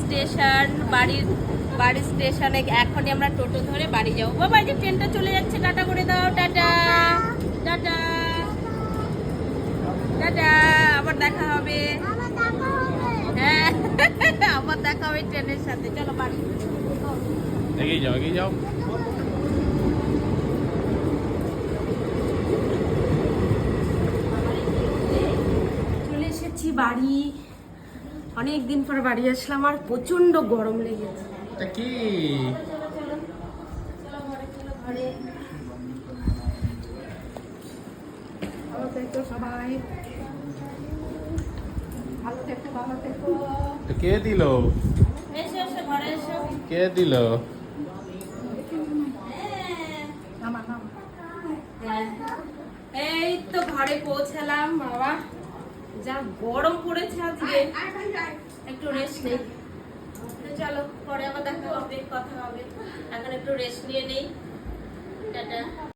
Station, বাড়ির স্টেশনে এখনই আমরা টোটো ধরে বাড়ি যাবো। বাবা এই যে ট্রেনটা চলে যাচ্ছে, টাটা করে দাও। টাটা টাটা টাটা, আবার দেখা হবে। হ্যাঁ আবার দেখা হবে ট্রেনের সাথে। চলো বাড়ি এগিয়ে যাও, এগিয়ে যাও। চলে এসেছি বাড়ি। অনেকদিন পর বাড়ি আসলাম, আর প্রচন্ড গরম লেগেছে। এটা কি? ভালো থেকো সবাই, ভালো থেকো, ভালো থেকো। এটা কে দিল? এসো এসো, ঘরে এসো। কে দিল? এই তো ঘরে পৌঁছালাম বাবা, যা গরম পড়েছে আজকে, একটু রেস্ট নেই। চলো পরে আবার দেখা হবে, কথা হবে, এখন একটু রেস্ট নিয়ে নেই। টাটা।